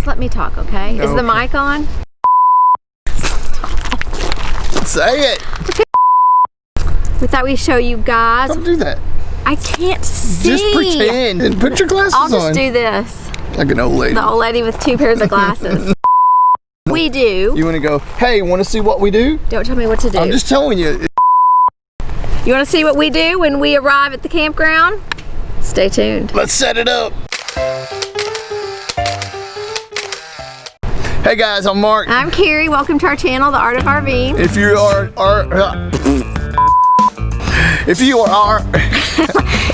Just let me talk, okay? Is the mic on? Say it. We thought we'd show you guys. Don't do that. I can't see. Just pretend and put your glasses on. I'll just do this. Like an old lady. The old lady with 2 pairs of glasses. We do. You want to go, hey, want to see what we do? Don't tell me what to do. I'm just telling you. You want to see what we do when we arrive at the campground? Stay tuned. Let's set it up. Hey guys, I'm Mark. I'm Carrie. Welcome to our channel, The Art of RV. If you are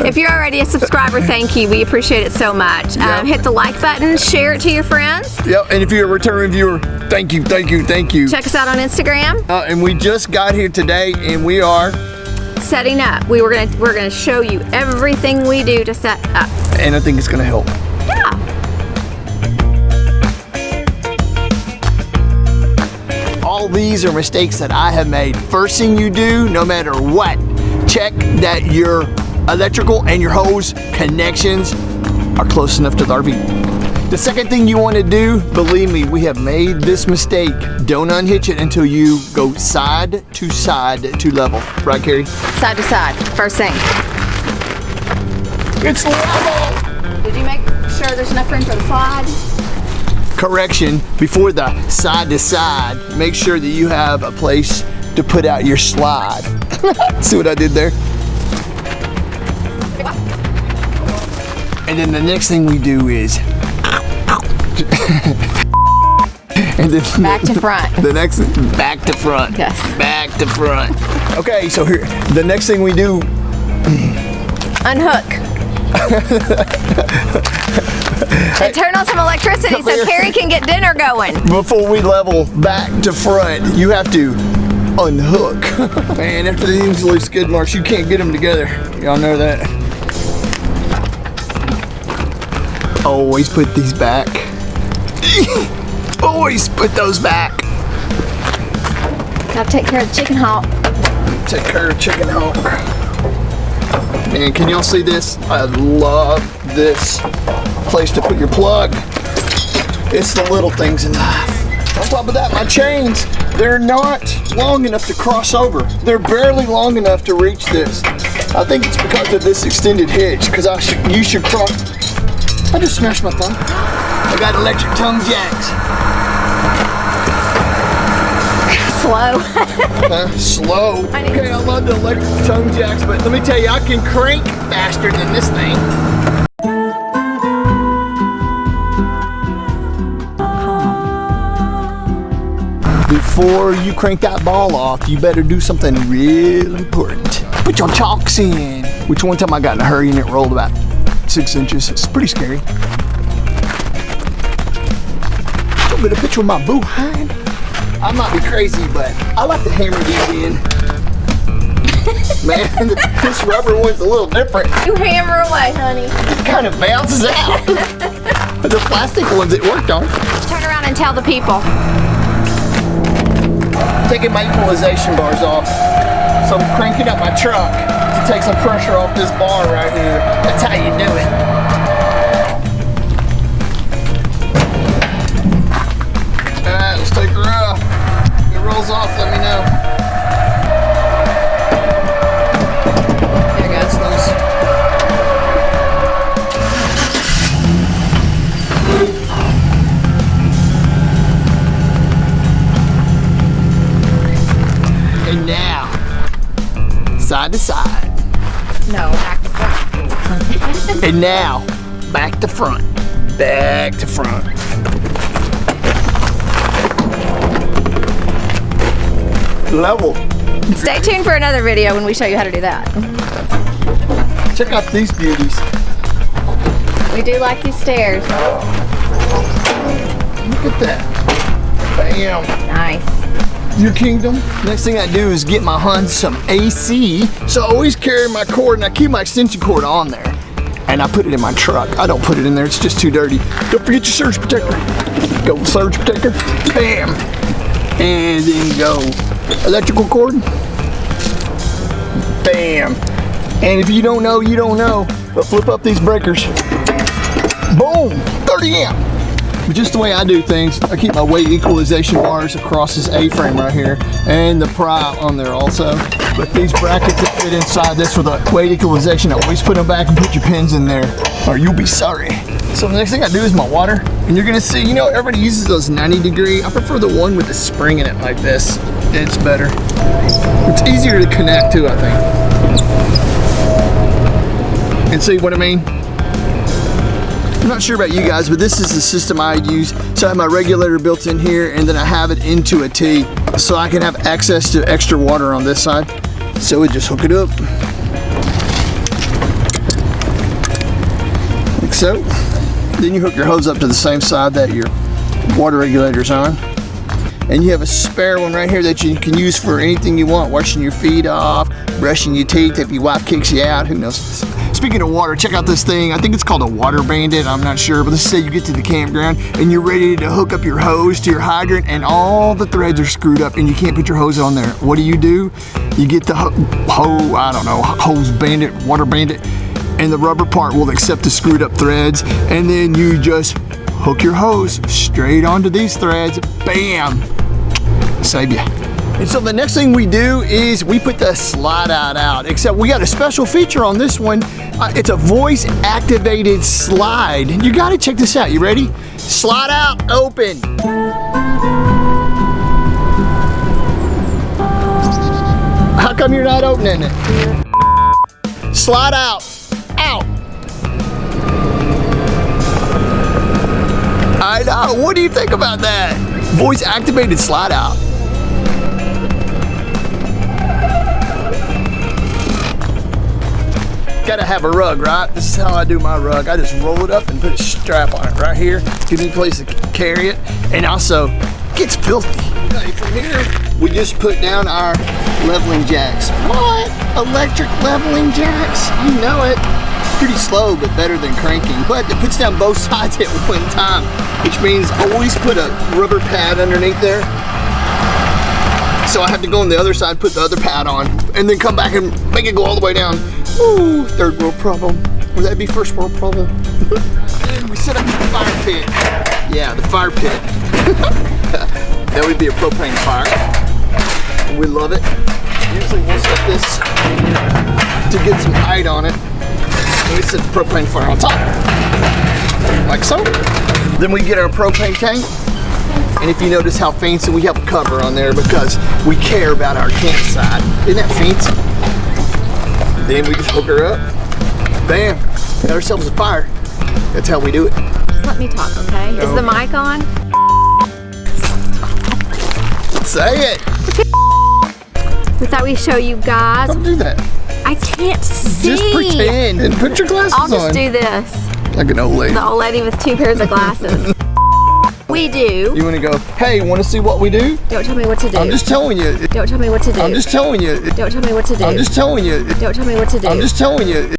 If you're already a subscriber, thank you. We appreciate it so much. Yep. Hit the like button, share it to your friends. Yep, and if you're a returning viewer, thank you, thank you, thank you. Check us out on Instagram. And we just got here today, and we are setting up. We're gonna show you everything we do to set up. And I think it's gonna help. Yeah. All these are mistakes that I have made. First thing you do, no matter what, check that your electrical and your hose connections are close enough to the RV. The second thing you want to do, believe me, we have made this mistake. Don't unhitch it until you go side to level. Right, Carrie? Side to side, first thing. It's level! Did you make sure there's enough room for the slide? Correction, before the side to side, make sure that you have a place to put out your slide. See what I did there? And then the next thing we do is and then back to front. The next back to front. Yes. Back to front. Okay, so here the next thing we do, unhook. And turn on some electricity so Carrie can get dinner going. Before we level back to front, you have to unhook. Man, after these little skid marks, you can't get them together. Y'all know that. Always put these back. Always put those back. Gotta take care of the chicken hawk. Take care of chicken hawk. Man, can y'all see this? I love this place to put your plug. It's the little things in life. On top of that, my chains, they're not long enough to cross over. They're barely long enough to reach this. I think it's because of this extended hitch, because you should cross. I just smashed my thumb. I got electric tongue jacks. Slow. Slow. Okay, I love the electric tongue jacks, but let me tell you, I can crank faster than this thing. Before you crank that ball off, you better do something real important. Put your chocks in. Which one time I got in a hurry and it rolled about 6 inches. It's pretty scary. Don't get a picture of my boo hind. I might be crazy, but I like to hammer these in. Man, this rubber one's a little different. You hammer away, honey. It kind of bounces out. The plastic ones it worked on. Turn around and tell the people. Taking my equalization bars off. So I'm cranking up my truck to take some pressure off this bar right here. That's how you do it. Alright, let's take her off. If it rolls off, let me know. There it goes. And now, side to side. No, back to front. And now, back to front. Back to front. Level. Stay tuned for another video when we show you how to do that. Check out these beauties. We do like these stairs. Look at that. Bam. Nice. Your kingdom. Next thing I do is get my Huns some AC. So I always carry my cord and I keep my extension cord on there. And I put it in my truck. I don't put it in there, it's just too dirty. Don't forget your surge protector. Go surge protector. Bam. And then go electrical cord. Bam. And if you don't know, you don't know. But flip up these breakers. Boom. 30 amp. just the way I do things, I keep my weight equalization bars across this A-frame right here and the pry on there also. But these brackets that fit inside this for the weight equalization, I always put them back and put your pins in there or you'll be sorry. So the next thing I do is my water, and you're gonna see, you know, everybody uses those 90-degree. I prefer the one with the spring in it like this. It's better. It's easier to connect too, I think. And see what I mean? I'm not sure about you guys, but this is the system I use. So I have my regulator built in here, and then I have it into a T, so I can have access to extra water on this side. So we just hook it up. Like so. Then you hook your hose up to the same side that your water regulator's on. And you have a spare one right here that you can use for anything you want. Washing your feet off, brushing your teeth if your wife kicks you out, who knows. Speaking of water, check out this thing. I think it's called a water bandit, I'm not sure. But let's say you get to the campground and you're ready to hook up your hose to your hydrant and all the threads are screwed up and you can't put your hose on there. What do? You get the hose bandit, water bandit, and the rubber part will accept the screwed up threads, and then you just hook your hose straight onto these threads. Bam! Save you. And so the next thing we do is we put the slide out, except we got a special feature on this one. It's a voice activated slide. You gotta check this out. You ready? Slide out, open. How come you're not opening it? Slide out. Out. I know. What do you think about that? Voice activated slide out. Gotta have a rug, right? This is how I do my rug. I just roll it up and put a strap on it right here. Give me a place to carry it. And also, it gets filthy. Okay, from here, we just put down our leveling jacks. What? Electric leveling jacks? You know it. Pretty slow, but better than cranking. But it puts down both sides at one time, which means always put a rubber pad underneath there. So I have to go on the other side, put the other pad on, and then come back and make it go all the way down. Ooh, third world problem. Would that be first world problem? And we set up the fire pit. Yeah, the fire pit. That would be a propane fire. We love it. Usually we'll set this to get some height on it. And we set the propane fire on top. Like so. Then we get our propane tank. And if you notice how fancy, we have a cover on there because we care about our campsite. Isn't that fancy? Then we just hook her up. Bam. Got ourselves a fire. That's how we do it. Just let me talk, okay? Is the mic on? Say it. We thought we'd show you guys. Don't do that. I can't see. Just pretend and put your glasses on. I'll just do this. Like an old lady. The old lady with 2 pairs of glasses. We do. You want to go, hey, want to see what we do? Don't tell me what to do. I'm just telling you. Don't tell me what to do. I'm just telling you. Don't tell me what to do. I'm just telling you. Don't tell me what to do. I'm just telling you.